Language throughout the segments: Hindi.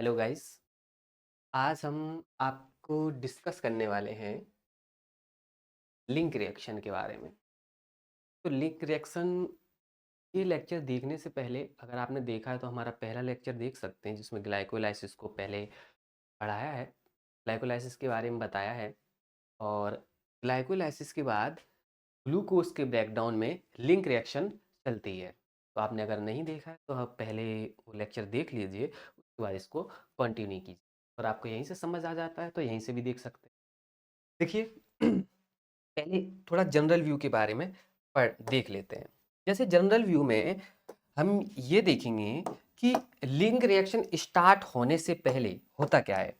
Hello guys. आज हम आपको डिस्कस करने वाले हैं लिंक रिएक्शन के बारे में। तो लिंक रिएक्शन ये लेक्चर देखने से पहले अगर आपने देखा है तो हमारा पहला लेक्चर देख सकते हैं जिसमें ग्लाइकोलाइसिस को पहले पढ़ाया है, ग्लाइकोलाइसिस के बारे में बताया है। और ग्लाइकोलाइसिस के बाद ग्लूकोज के ब्रेकडाउन में लिंक रिएक्शन चलती है। तो आपने अगर नहीं देखा है तो आप पहले वो लेक्चर देख लीजिए, उसके बाद इसको कंटिन्यू कीजिए। और आपको यहीं से समझ आ जाता है तो यहीं से भी देख सकते हैं। देखिए पहले थोड़ा जनरल व्यू के बारे में पढ़ देख लेते हैं। जैसे जनरल व्यू में हम ये देखेंगे कि लिंक रिएक्शन स्टार्ट होने से पहले होता क्या है।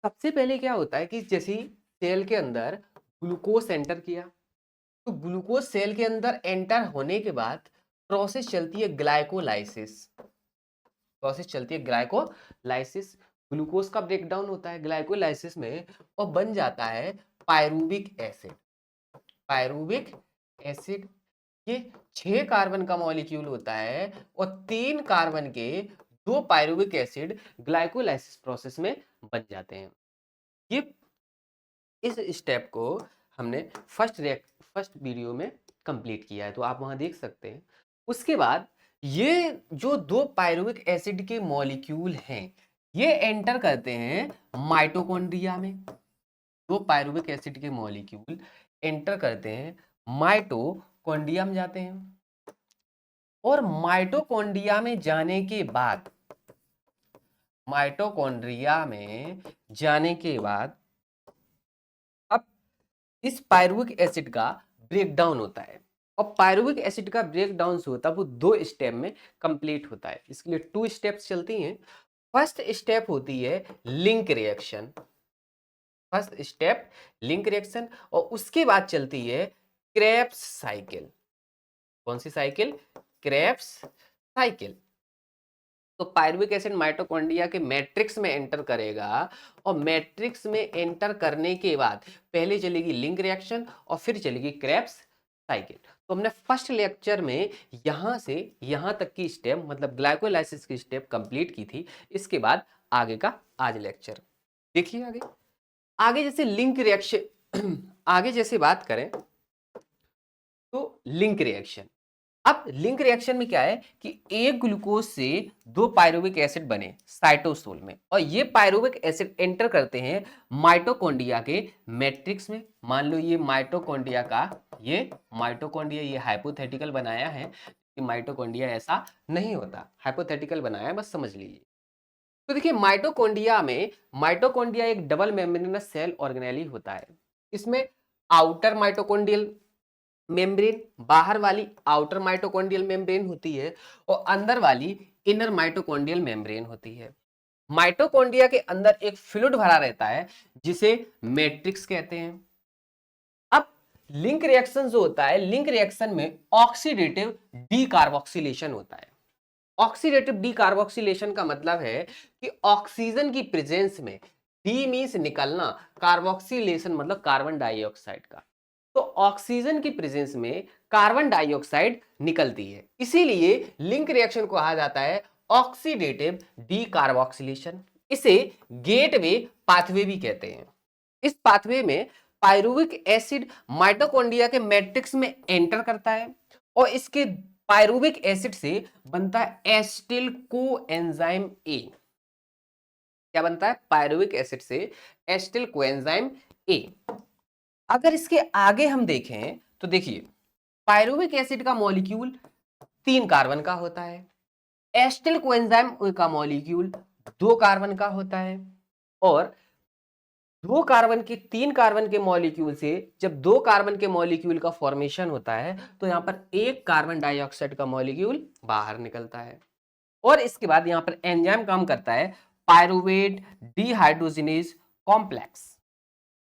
सबसे पहले क्या होता है कि जैसे ही सेल के अंदर ग्लूकोज एंटर किया, तो ग्लूकोज सेल के अंदर एंटर होने के बाद प्रोसेस चलती है ग्लाइकोलाइसिस। प्रोसेस चलती है ग्लाइकोलाइसिस, ग्लूकोज का ब्रेकडाउन होता है ग्लाइकोलाइसिस में और बन जाता है पायरूविक एसिड। पायरूविक एसिड ये 6 कार्बन का मॉलिक्यूल होता है और 3 कार्बन के 2 पायरूविक एसिड ग्लाइकोलाइसिस प्रोसेस में बन जाते हैं। ये इस स्टेप को हमने फर्स्ट वीडियो में कंप्लीट किया है, तो आप वहां देख सकते हैं। उसके बाद ये जो 2 पायरूविक एसिड के मॉलिक्यूल हैं ये एंटर करते हैं माइटोकॉन्ड्रिया में। 2 पायरूविक एसिड के मॉलिक्यूल एंटर करते हैं माइटोकॉन्ड्रिया में जाते हैं। और माइटोकॉन्ड्रिया में जाने के बाद माइटोकॉन्ड्रिया में जाने के बाद अब इस पायरुविक एसिड का ब्रेकडाउन होता है। और पायरुविक एसिड का ब्रेकडाउन जो होता है वो 2 स्टेप में कंप्लीट होता है। इसके लिए 2 स्टेप्स चलती हैं। फर्स्ट स्टेप होती है link reaction. First step link reaction और उसके बाद चलती है क्रेब्स साइकिल। कौन सी साइकिल? Krebs cycle. तो पायरुविक एसिड माइटोकॉन्ड्रिया के मैट्रिक्स में एंटर करेगा और मैट्रिक्स में एंटर करने के बाद पहले चलेगी लिंक रिएक्शन और फिर चलेगी क्रेब्स साइकिल। तो हमने फर्स्ट लेक्चर में यहां से यहां तक की स्टेप मतलब ग्लाइकोलाइसिस की स्टेप कंप्लीट की थी। इसके बाद आगे का आज लेक्चर देखिए। आगे आगे जैसे लिंक रिएक्शन आगे जैसे बात करें तो लिंक रिएक्शन। अब लिंक रिएक्शन में क्या है कि एक ग्लूकोज से 2 पायरुविक एसिड बने साइटोसोल में और ये पायरुविक एसिड एंटर करते हैं माइटोकॉन्ड्रिया के मैट्रिक्स में। मान लो ये माइटोकॉन्ड्रिया का ये हाइपोथेटिकल बनाया है कि माइटोकॉन्ड्रिया ऐसा नहीं होता, हाइपोथेटिकल बनाया है, बस समझ लीजिए। तो देखिए माइटोकॉन्ड्रिया एक डबल मेम्ब्रेनस सेल ऑर्गेनेली होता है। इसमें आउटर माइटोकॉन्ड्रियल मेम्ब्रेन, बाहर वाली आउटर माइटोकॉन्ड्रियल मेम्ब्रेन होती है और अंदर वाली इनर माइटोकॉन्ड्रियल मेम्ब्रेन होती है। माइटोकॉन्ड्रिया के अंदर एक फ्लूइड भरा रहता है जिसे मैट्रिक्स कहते हैं। अब लिंक रिएक्शन जो होता है, लिंक रिएक्शन में ऑक्सीडेटिव डीकार्बोक्सिलेशन होता है। ऑक्सीडेटिव डीकार्बोक्सिलेशन का मतलब है कि ऑक्सीजन की प्रेजेंस में डी मींस निकलना, कार्बोक्सिलेशन मतलब कार्बन डाइऑक्साइड का। तो ऑक्सीजन की प्रेजेंस में कार्बन डाइऑक्साइड निकलती है, इसीलिए लिंक रिएक्शन को कहा जाता है ऑक्सीडेटिव डीकार्बोक्सिलेशन। इसे गेटवे पाथवे भी कहते हैं। इस पाथवे में पायरुविक एसिड माइटोकॉन्ड्रिया के मैट्रिक्स में एंटर करता है और इसके पायरुविक एसिड से बनता है एसिटिल कोएंजाइम ए। क्या बनता है? पायरुविक एसिड से एसिटिल कोएंजाइम ए। अगर इसके आगे हम देखें तो देखिए पायरुविक एसिड का मॉलिक्यूल 3 कार्बन का होता है, एसिटिल कोएंजाइम का मॉलिक्यूल 2 कार्बन का होता है। और 3 कार्बन के मॉलिक्यूल से जब 2 कार्बन के मॉलिक्यूल का फॉर्मेशन होता है तो यहां पर एक कार्बन डाइऑक्साइड का मॉलिक्यूल बाहर निकलता है। और इसके बाद यहां पर एंजाइम काम करता है पायरुवेट डिहाइड्रोजिनेज कॉम्प्लेक्स।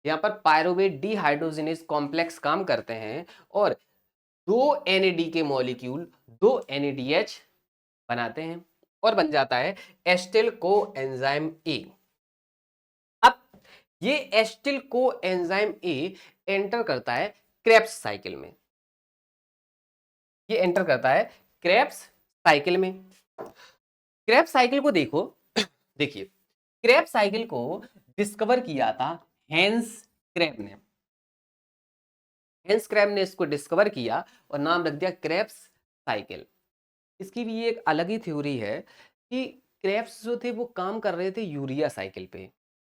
यहां पर पायरुवेट डिहाइड्रोजिनेज कॉम्प्लेक्स काम करते हैं और 2 NAD के मॉलिक्यूल 2 NADH बनाते हैं और बन जाता है एसिटिल कोएंजाइम ए। अब ये एसिटिल कोएंजाइम ए एंटर करता है क्रेब्स साइकिल में। ये एंटर करता है क्रेब्स साइकिल में। क्रेब्स साइकिल को देखो, देखिए, क्रेब्स साइकिल को डिस्कवर किया था हैंस क्रेब ने। हैंस क्रेब ने इसको डिस्कवर किया और नाम रख दिया क्रेब्स साइकिल। इसकी भी एक अलग ही थ्योरी है कि क्रेब्स जो थे वो काम कर रहे थे यूरिया साइकिल पे।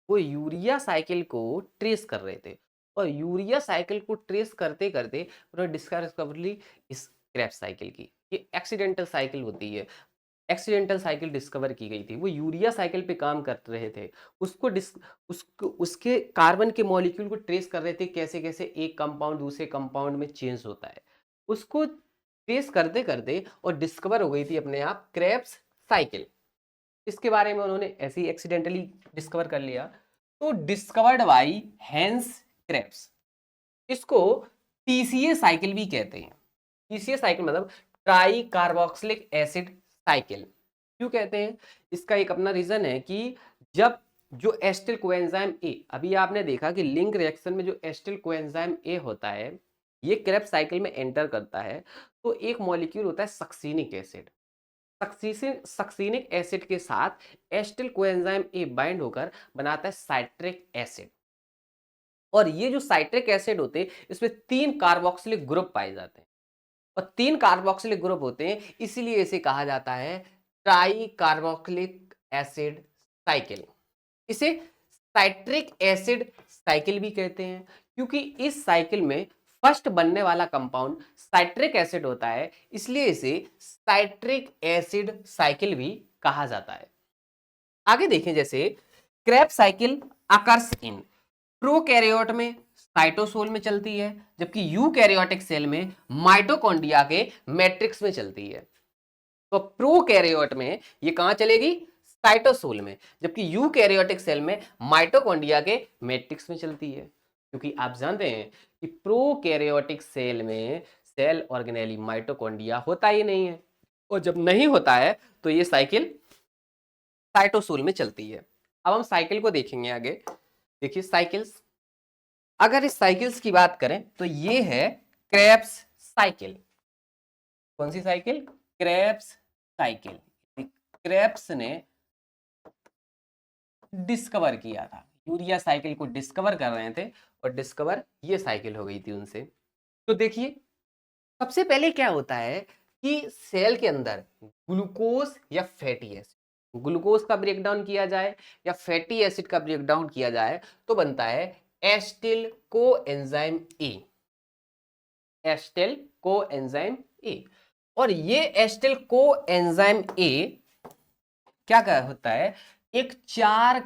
वो यूरिया साइकिल को ट्रेस कर रहे थे और यूरिया साइकिल को ट्रेस करते करते उन्होंने डिस्कवरी इस क्रेब्स साइकिल की। ये एक्सीडेंटल साइकिल होती है, एक्सीडेंटल साइकिल डिस्कवर की गई थी। वो यूरिया साइकिल पे काम कर रहे थे, उसको उसको उसके कार्बन के मॉलिक्यूल को ट्रेस कर रहे थे, कैसे कैसे एक कंपाउंड दूसरे कंपाउंड में चेंज होता है। उसको ट्रेस करते करते और डिस्कवर हो गई थी अपने आप क्रेब्स साइकिल। इसके बारे में उन्होंने ऐसे ही एक्सीडेंटली डिस्कवर कर लिया। तो डिस्कवर्ड बाई हैंस क्रेब्स, इसको टीसीए साइकिल भी कहते हैं। टीसीए साइकिल मतलब ट्राई कार्बोक्सिलिक एसिड साइकिल। क्यों कहते हैं? इसका एक अपना रीजन है कि जब जो एस्टिल कोएंजाइम ए, अभी आपने देखा कि लिंक रिएक्शन में जो एस्टिल कोएंजाइम ए होता है, ये क्रेब्स साइकिल में एंटर करता है, तो एक मॉलिक्यूल होता है सक्सिनिक एसिड। सक्सिनिक एसिड के साथ एस्टिल कोएंजाइम ए बाइंड होकर बनाता है साइट्रिक एसिड। और ये जो साइट्रिक एसिड होते हैं, इसमें 3 कार्बोक्सिलिक ग्रुप पाए जाते हैं और 3 कार्बोक्सिलिक ग्रुप होते हैं, इसीलिए इसे कहा जाता है ट्राई कार्बोक्सिलिक एसिड साइकिल। इसे साइट्रिक एसिड साइकिल भी कहते हैं क्योंकि इस साइकिल में फर्स्ट बनने वाला कंपाउंड साइट्रिक एसिड होता है, इसलिए इसे साइट्रिक एसिड साइकिल भी कहा जाता है। आगे देखें, जैसे Krebs cycle occurs in prokaryote में साइटोसोल में चलती है, जबकि यूकैरियोटिक सेल में माइटोकॉन्ड्रिया के मैट्रिक्स में चलती है। तो प्रोकैरियोट में ये कहां चलेगी? साइटोसोल में, जबकि यूकैरियोटिक सेल में माइटोकॉन्ड्रिया के मैट्रिक्स में चलती है। क्योंकि आप जानते हैं कि प्रोकैरियोटिक सेल में सेल ऑर्गेनेली माइटोकॉन्ड्रिया होता ही नहीं है, और जब नहीं होता है तो ये साइकिल साइटोसोल में चलती है। अब हम साइकिल को देखेंगे आगे। देखिए साइकिल्स, अगर इस साइकिल्स की बात करें तो ये है क्रेब्स साइकिल। कौन सी साइकिल? Krebs cycle. क्रेब्स ने डिस्कवर किया था, यूरिया साइकिल को डिस्कवर कर रहे थे और डिस्कवर ये साइकिल हो गई थी उनसे। तो देखिए, सबसे पहले क्या होता है कि सेल के अंदर ग्लूकोज या फैटी एसिड, ग्लूकोज का ब्रेकडाउन किया जाए या फैटी एसिड का ब्रेकडाउन किया जाए तो बनता है acetyl coenzyme A. Acetyl coenzyme A, और ये एस्टिल कोएंजाइम ए क्या होता है? एक 4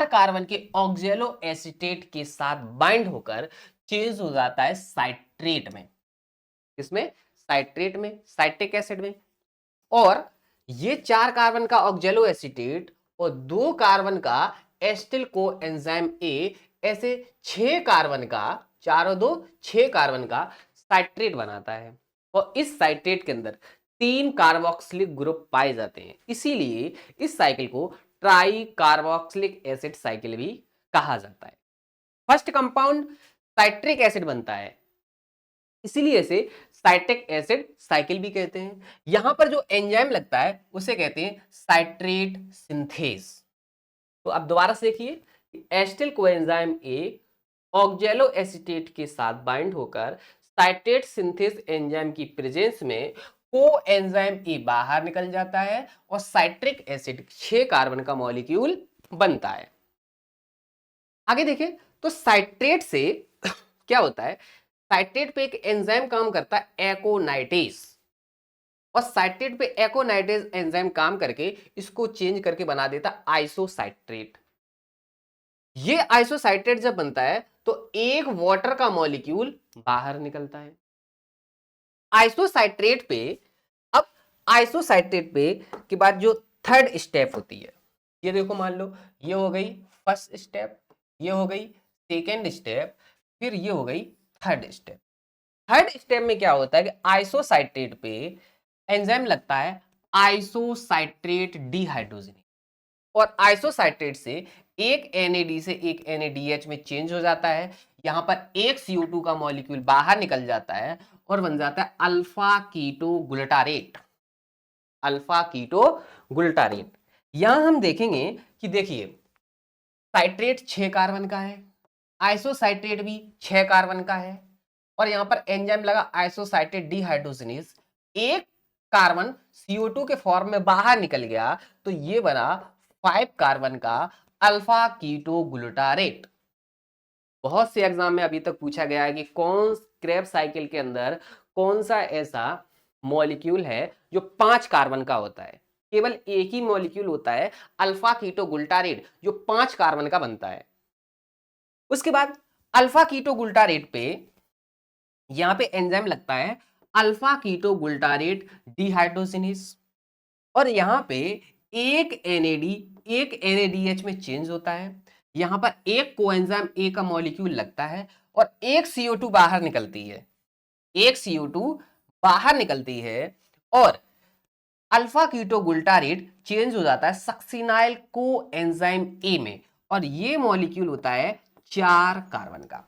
कार्बन के ऑक्जेलो एसीटेट के साथ बाइंड होकर चेंज हो जाता है साइट्रेट में। किसमें? साइट्रेट में, साइट्रिक एसिड में। और ये 4 कार्बन का ऑक्जेलो एसीटेट और 2 कार्बन का एस्टिल कोएंजाइम ए, ऐसे 6 कार्बन का, 4 और 2 6 कार्बन का साइट्रेट बनाता है। और इस साइट्रेट के अंदर 3 कार्बोक्सिलिक ग्रुप पाए जाते हैं, इसीलिए इस साइकिल को ट्राई कार्बोक्सिलिक एसिड साइकिल भी कहा जाता है। फर्स्ट कंपाउंड साइट्रिक एसिड बनता है, इसीलिए इसे साइट्रिक एसिड साइकिल भी कहते हैं। यहां पर जो एंजाइम लगता है उसे कहते हैं साइट्रेट सिंथेस। तो अब दोबारा से देखिए, एस्टिल कोएंजाइम ए ऑक्जेलो एसीटेट के साथ बाइंड होकर साइट्रेट सिंथेस एंजाइम की प्रेजेंस में कोएंजाइम ए बाहर निकल जाता है और साइट्रिक एसिड 6 कार्बन का मॉलिक्यूल बनता है। आगे देखें तो साइट्रेट से क्या होता है? साइट्रेट पे एक एंजाइम काम करता है एकोनाइटेज, और साइट्रेट पे एकोनाइटेज एंजाइम काम करके इसको चेंज करके बना देता आइसोसाइट्रेट। ये आइसोसाइट्रेट जब बनता है तो एक वाटर का मॉलिक्यूल बाहर निकलता है आइसोसाइट्रेट पे। अब आइसोसाइट्रेट पे के बाद जो थर्ड स्टेप होती है, ये देखो, मान लो ये हो गई फर्स्ट स्टेप, ये हो गई सेकेंड स्टेप, फिर ये हो गई थर्ड स्टेप। थर्ड स्टेप में क्या होता है कि आइसोसाइट्रेट पे एंजाइम लगता है आइसोसाइट्रेट डिहाइड्रोजनेज, और आइसोसाइट्रेट से एक NAD से एक NADH में चेंज हो जाता है। यहां पर एक CO2 का मॉलिक्यूल बाहर निकल जाता है और बन जाता है alpha keto glutarate. Alpha keto glutarate. यहां हम देखेंगे कि देखिए साइट्रेट 6 कार्बन का है, आइसोसाइट्रेट भी 6 कार्बन का है, और यहां पर एंजाइम लगा आइसोसाइट्रेट डिहाइड्रोजिनेज, एक कार्बन CO2 के फॉर्म में बाहर निकल गया, तो ये बना 5 कार्बन का अल्फा कीटो ग्लूटारेट। बहुत से एग्जाम में अभी तक पूछा गया है कि कौन क्रेब्स साइकिल के अंदर कौन सा ऐसा मॉलिक्यूल है जो 5 कार्बन का होता है। केवल एक ही मॉलिक्यूल होता है अल्फा कीटो गुल्टारेट जो 5 कार्बन का बनता है। उसके बाद अल्फा कीटो गुल्टारेट पे यहां पे एंजाइम लगता है अल्फा कीटो गुल्टारेट डिहाइड्रोजिनेज, और यहां पे एक एनएडी एक एनएडीएच में चेंज होता है। यहां पर एक कोएंजाइम ए का मॉलिक्यूल लगता है और एक CO2 बाहर निकलती है, एक CO2 बाहर निकलती है, और अल्फा कीटो गुल्टारेट चेंज हो जाता है सक्सिनाइल कोएंजाइम ए में, और ये मॉलिक्यूल होता है 4 कार्बन का।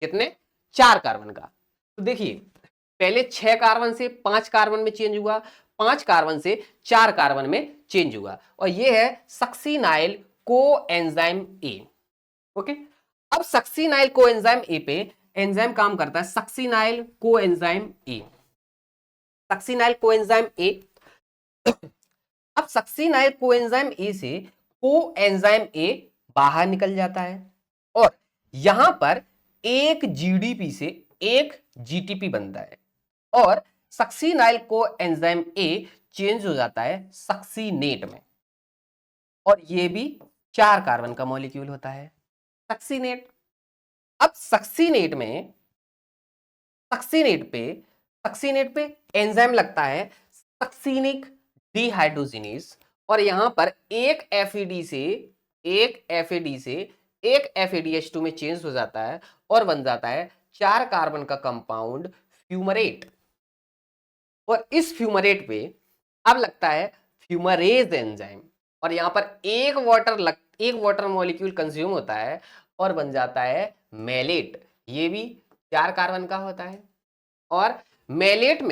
कितने? 4 कार्बन का। तो देखिए पहले 6 कार्बन से 5 कार्बन में चेंज हुआ, 5 कार्बन से 4 कार्बन में चेंज हुआ, और ये है सक्सिनाइल कोएंजाइम ए। ओके, अब सक्सिनाइल कोएंजाइम ए पे एंजाइम काम करता है succinyl coenzyme A. Succinyl coenzyme A, अब सक्सिनाइल कोएंजाइम ए से कोएंजाइम ए बाहर निकल जाता है, और यहां पर एक जीडीपी से एक जीटीपी बनता है, और सक्सिनाइल कोएंजाइम ए चेंज हो जाता है सक्सिनेट में, और ये भी 4 कार्बन का मॉलिक्यूल होता है सक्सिनेट। अब सक्सिनेट पे एंजाइम लगता है सक्सिनिक डिहाइड्रोजिनेज, और यहां पर एक एफएडी से एक FADH2 में चेंज हो जाता है और बन जाता है 4 कार्बन का कंपाउंड फ्यूमरेट, और इस फ्यूमरेट पे अब लगता है फ्यूमरेज एंजाइम, और यहां पर एक वाटर मॉलिक्यूल कंज्यूम होता है और बन जाता है मेलेट, ये भी 4 कार्बन का होता है। और मेलेट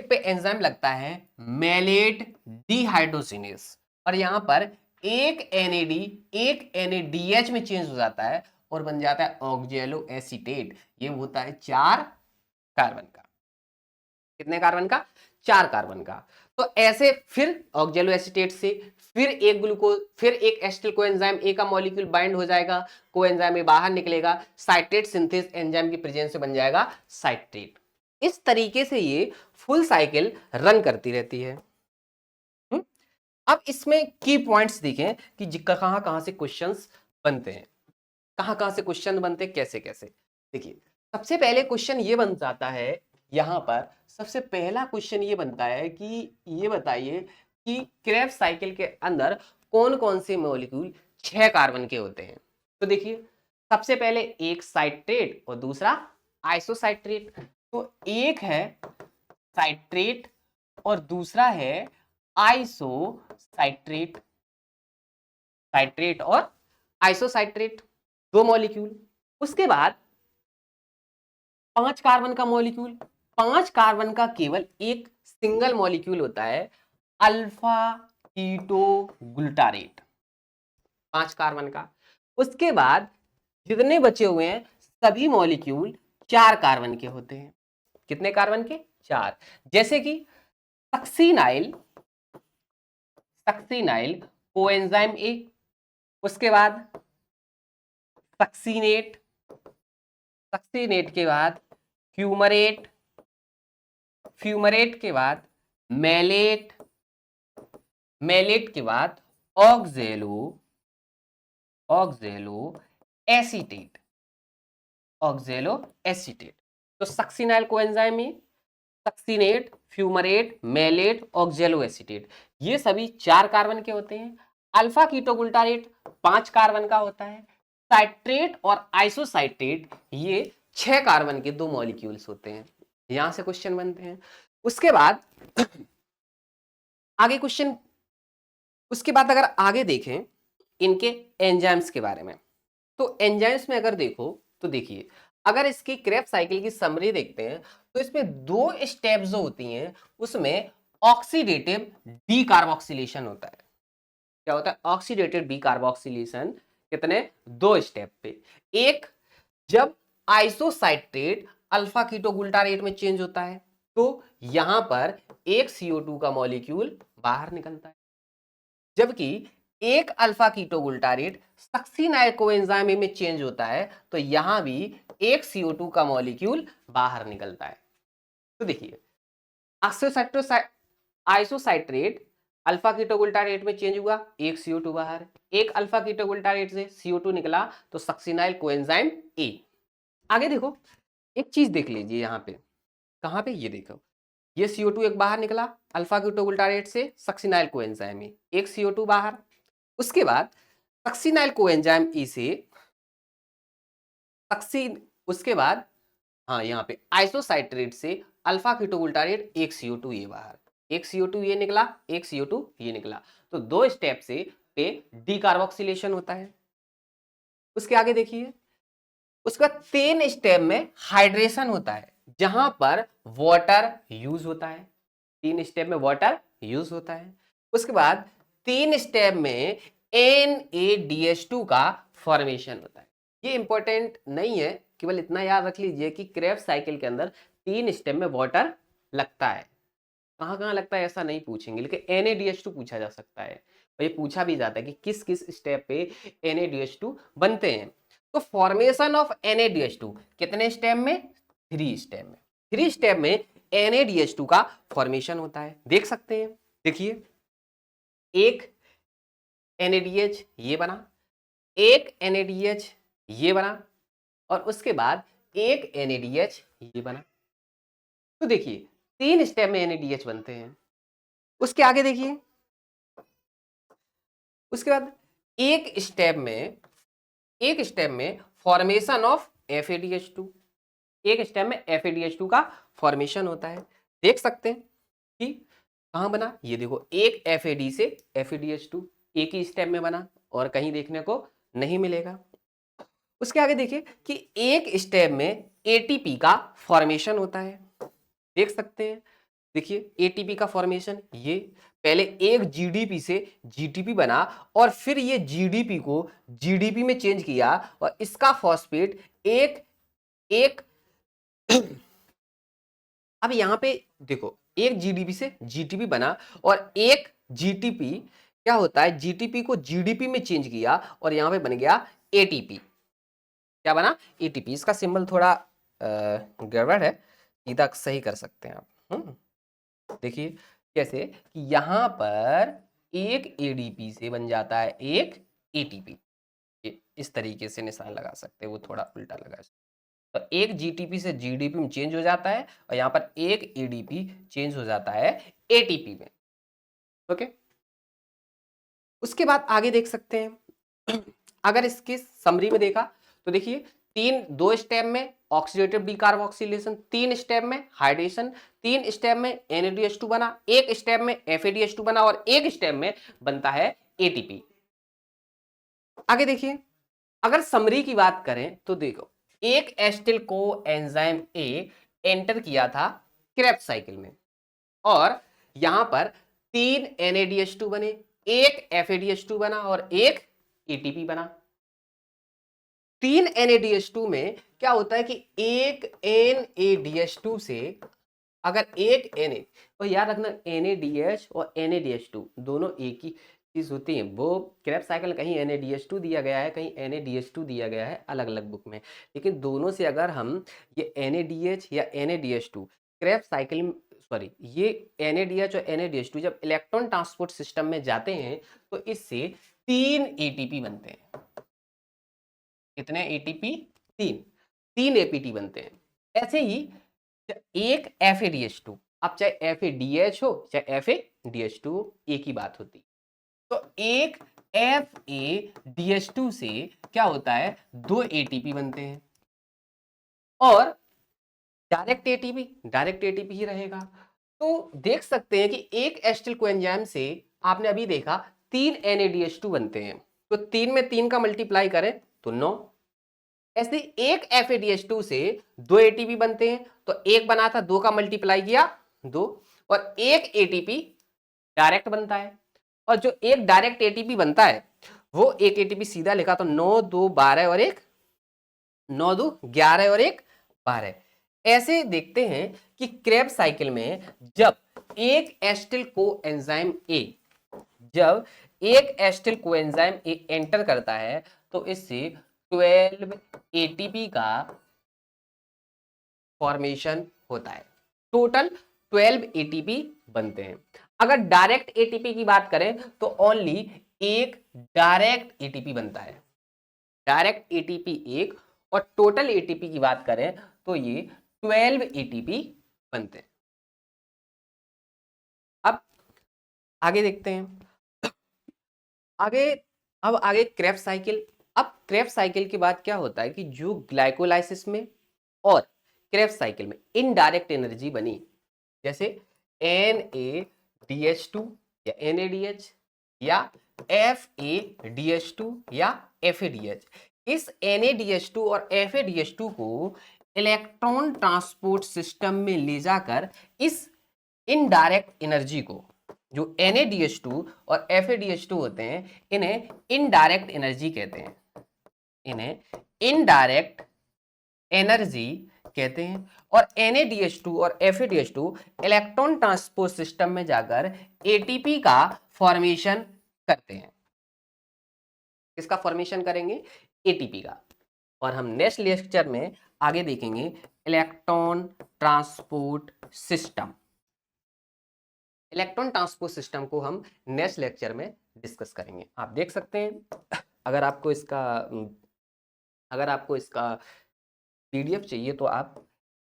पे एंजाइम लगता है मेलेट डिहाइड्रोजिनेज, और यहां पर एक NADH में चेंज हो जाता है और बन जाता है ऑक्जेलो एसीटेट, ये होता है 4 कार्बन का। कितने कार्बन का? 4 कार्बन का। तो ऐसे फिर ऑक्जेलो एसीटेट से फिर एक एसिटिल कोएंजाइम ए का मॉलिक्यूल बाइंड हो जाएगा, कोएंजाइम ए बाहर निकलेगा, साइट्रेट सिंथेस एंजाइम की प्रेजेंस से बन जाएगा साइट्रेट। इस तरीके से ये फुल साइकिल रन करती रहती है। अब इसमें की पॉइंट्स देखें कि कहां कहां से क्वेश्चंस बनते हैं, कहां से क्वेश्चन बनते हैं, कैसे कैसे। देखिए सबसे पहले क्वेश्चन ये बन जाता है, यहां पर सबसे पहला क्वेश्चन ये बनता है कि ये बताइए कि क्रेब्स साइकिल के अंदर कौन कौन से मॉलिक्यूल 6 कार्बन के होते हैं। तो देखिए सबसे पहले एक साइट्रेट और दूसरा आइसोसाइट्रेट, तो एक है साइट्रेट और दूसरा है आइसोसाइट्रेट, साइट्रेट और आइसोसाइट्रेट, 2 मॉलिक्यूल। उसके बाद 5 कार्बन का मॉलिक्यूल, 5 कार्बन का केवल एक सिंगल मॉलिक्यूल होता है अल्फा कीटो ग्लूटारेट, 5 कार्बन का। उसके बाद जितने बचे हुए हैं सभी मॉलिक्यूल 4 कार्बन के होते हैं। कितने कार्बन के? 4। जैसे कि सक्सिनाइल कोएंजाइम ए, उसके बाद सक्सिनेट के बाद फ्यूमरेट के बाद मेलेट के बाद ऑक्जेलो एसीटेट, तो सक्सिनाइल कोएंजाइम में succinate, fumarate, malate, oxalo acetate, ये सभी 4 कार्बन के होते हैं। अल्फा कीटोग्लूटारेट 5 कार्बन का होता है। साइट्रेट और आइसोसाइट्रेट ये 6 कार्बन के 2 मॉलिक्यूल्स होते हैं। यहां से क्वेश्चन बनते हैं। उसके बाद आगे क्वेश्चन, उसके बाद अगर आगे देखें इनके एंजाइम्स के बारे में, तो एंजाइम्स में अगर देखो तो देखिए अगर इसकी क्रेब्स साइकिल की समरी देखते हैं तो इसमें 2 स्टेप्स जो होती हैं उसमें ऑक्सीडेटिव डीकार्बोक्सिलेशन होता है। क्या होता है? ऑक्सीडेटिव डीकार्बोक्सिलेशन कितने? 2 स्टेप पे। एक, जब आइसोसाइट्रेट अल्फा कीटोगुल्टारेट में चेंज होता है तो यहां पर एक CO2 का मॉलिक्यूल बाहर निकलता है, जबकि एक अल्फा कीटोगुल्टारेट सक्सीनाइल कोएंजाइम में चेंज होता है तो यहां भी एक CO2 का मॉलिक्यूल बाहर निकलता है। तो देखिए, आइसोसाइट्रेट अल्फा कीटोगुल्टारेट में चेंज हुआ, एक CO2 बाहर, एक अल्फा कीटोगुल्टारेट से CO2 निकला तो सक्सीनाइल कोएंजाइम ए। आगे देखो, एक चीज देख लीजिए यहाँ पे, कहाँ पे? ये देखो, ये CO2 एक बाहर निकला अल्फा कीटोगुल्टारेट से सक्सीनाइल कोएंजाइम ए, एक CO2 बाहर। उसके बाद सक्सीनाइल कोएंजाइम ई से सक्सीन, उसके बाद हाँ यहाँ पे आइसोसाइट्रेट से अल्फा कीटोगुल्टारेट एक CO2 ये बाहर, एक CO2 ये निकला, एक CO2 ये निकला। तो 2 स्टेप से पे डीकार्बोक्सिलेशन होता है। उसके आगे देखिए, उसके बाद 3 स्टेप में हाइड्रेशन होता है जहां पर वाटर यूज होता है। 3 स्टेप में वाटर यूज होता है। उसके बाद 3 स्टेप में NADH2 का फॉर्मेशन होता है। ये इंपॉर्टेंट नहीं है, केवल इतना याद रख लीजिए कि क्रेब्स साइकिल के अंदर 3 स्टेप में वाटर लगता है। कहाँ कहाँ लगता है ऐसा नहीं पूछेंगे, लेकिन NADH2 पूछा जा सकता है और ये पूछा भी जाता है कि किस किस स्टेप पे NADH2 बनते हैं। तो फॉर्मेशन ऑफ NADH2 कितने स्टेप में? 3 स्टेप में। 3 स्टेप में NADH2 का फॉर्मेशन होता है, देख सकते हैं। देखिए, एक NADH ये बना, एक NADH ये बना और उसके बाद एक NADH ये बना। तो देखिए, 3 स्टेप में NADH बनते हैं। उसके आगे देखिए, उसके बाद एक स्टेप में फॉर्मेशन ऑफ FADH2, एक स्टेप में FADH2 का फॉर्मेशन होता है। देख सकते हैं कि कहां बना, ये देखो, एक FAD से FADH2 एक ही स्टेप में बना और कहीं देखने को नहीं मिलेगा। उसके आगे देखिए कि एक स्टेप में ATP का फॉर्मेशन होता है, देख सकते हैं। देखिए, ATP का फॉर्मेशन, ये पहले एक GDP से GTP बना और फिर ये GDP को GDP में चेंज किया और इसका फॉस्फेट एक एक अब यहां पे देखो, एक GDP से GTP बना और एक GTP क्या होता है, GTP को GDP में चेंज किया और यहां पे बन गया ATP। क्या बना? ATP। इसका सिंबल थोड़ा गड़बड़ है, सीधा सही कर सकते हैं आप। देखिए कैसे कि यहां पर एक ADP से बन जाता है एक ATP। इस तरीके से निशान लगा सकते हैं, वो थोड़ा उल्टा लगा। तो एक GTP से GDP में चेंज हो जाता है और यहां पर एक ADP चेंज हो जाता है ATP में। ओके, उसके बाद आगे देख सकते हैं। अगर इसकी समरी में देखा तो देखिए, 2 स्टेप में ऑक्सीडेटिव डीकार्बोक्सिलेशन, 3 स्टेप में हाइड्रेशन, 3 स्टेप में NADH2 बना, एक स्टेप में FADH2 बना और एक स्टेप में बनता है ATP। आगे देखिए, अगर समरी की बात करें तो देखो, एक एस्टिल को एंजाइम ए एंटर किया था क्रेब्स साइकिल में और यहां पर 3 NADH2 बने, एक FADH2 बना और एक ATP बना। 3 NADH2 में क्या होता है कि एक NADH2 से अगर एक Na, तो याद रखना NADH और NADH2 दोनों एक ही चीज होती है। वो क्रेब्स साइकिल कहीं NADH2 दिया गया है, कहीं NADH2 दिया गया है अलग अलग बुक में, लेकिन दोनों से अगर हम ये NADH या NADH2 क्रेब्स साइकिल, सॉरी, ये NADH और NADH2 जब इलेक्ट्रॉन ट्रांसपोर्ट सिस्टम में जाते हैं तो इससे 3 ATP बनते हैं। कितने ATP? 3 APT बनते हैं। ऐसे ही एक FADH2, अब चाहे FADH हो चाहे FADH2 हो, एक ही बात होती। तो एक FADH2 से क्या होता है, 2 ATP बनते हैं और डायरेक्ट ATP ही रहेगा। तो देख सकते हैं कि एक एस्टिल कोएंजाइम से आपने अभी देखा 3 NADH2 बनते हैं, तो 3 में 3 का मल्टीप्लाई करें तो 9। ऐसे एक FADH2 से 2 ATP बनते हैं, तो एक बना था, 2 का मल्टीप्लाई किया 2, और एक एटीपी डायरेक्ट बनता है। और जो एक डायरेक्ट एटीपी बनता है वो एक एटीपी सीधा लिखा तो 9 2 12 और एक 9 2 11 और एक 12। ऐसे देखते हैं कि क्रेब साइकिल में जब एक एस्टिल कोएंजाइम ए जब एक एस्टिल कोएंजाइम ए एंटर करता है तो इससे 12 एटीपी का फॉर्मेशन होता है। टोटल 12 एटीपी बनते हैं। अगर डायरेक्ट एटीपी की बात करें तो ओनली एक डायरेक्ट एटीपी बनता है। डायरेक्ट एटीपी एक, और टोटल एटीपी की बात करें तो ये 12 एटीपी बनते हैं। अब आगे देखते हैं। आगे अब आगे क्रेब्स साइकिल। अब क्रेब्स साइकिल के बाद क्या होता है कि जो ग्लाइकोलाइसिस में और क्रेब्स साइकिल में इनडायरेक्ट एनर्जी बनी, जैसे NADH2 या NADH या FADH2 या FADH, इस NADH2 और FADH2 को इलेक्ट्रॉन ट्रांसपोर्ट सिस्टम में ले जाकर इस इनडायरेक्ट एनर्जी को, जो NADH2 और FADH2 होते हैं, इन्हें इनडायरेक्ट एनर्जी कहते हैं। इन्हें इनडायरेक्ट एनर्जी कहते हैं। और NADH2 और FADH2 इलेक्ट्रॉन ट्रांसपोर्ट सिस्टम में जाकर ATP का फॉर्मेशन करते हैं। किसका फॉर्मेशन करेंगे? ATP का। और हम नेक्स्ट लेक्चर में आगे देखेंगे electron transport system. Electron transport system को हम नेक्स्ट लेक्चर में डिस्कस करेंगे। आप देख सकते हैं, अगर आपको इसका PDF चाहिए तो आप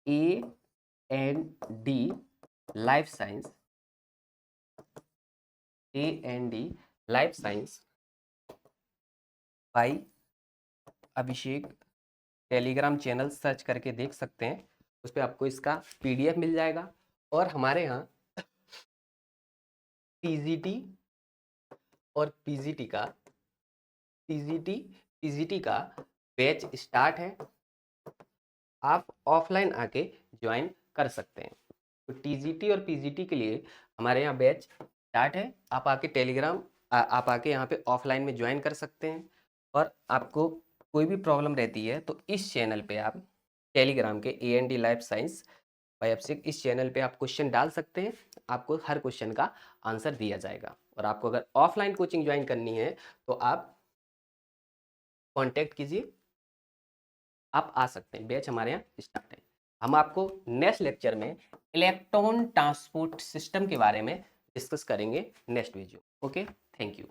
AND life science by Abhishek Telegram channel search करके देख सकते हैं। उस पर आपको इसका PDF मिल जाएगा। और हमारे यहाँ TGT और PGT का बैच स्टार्ट है। आप ऑफलाइन आके ज्वाइन कर सकते हैं। तो TGT और PGT के लिए हमारे यहाँ बैच स्टार्ट है। आप आके यहाँ पे ऑफलाइन में ज्वाइन कर सकते हैं। और आपको कोई भी प्रॉब्लम रहती है तो इस चैनल पे आप टेलीग्राम के AND लाइफ साइंस बाय अभिषेक, इस चैनल पे आप क्वेश्चन डाल सकते हैं। आपको हर क्वेश्चन का आंसर दिया जाएगा। और आपको अगर ऑफलाइन कोचिंग ज्वाइन करनी है तो आप कांटेक्ट कीजिए, आप आ सकते हैं। बैच हमारे यहाँ स्टार्ट है। हम आपको नेक्स्ट लेक्चर में इलेक्ट्रॉन ट्रांसपोर्ट सिस्टम के बारे में डिस्कस करेंगे next video. Okay, thank you.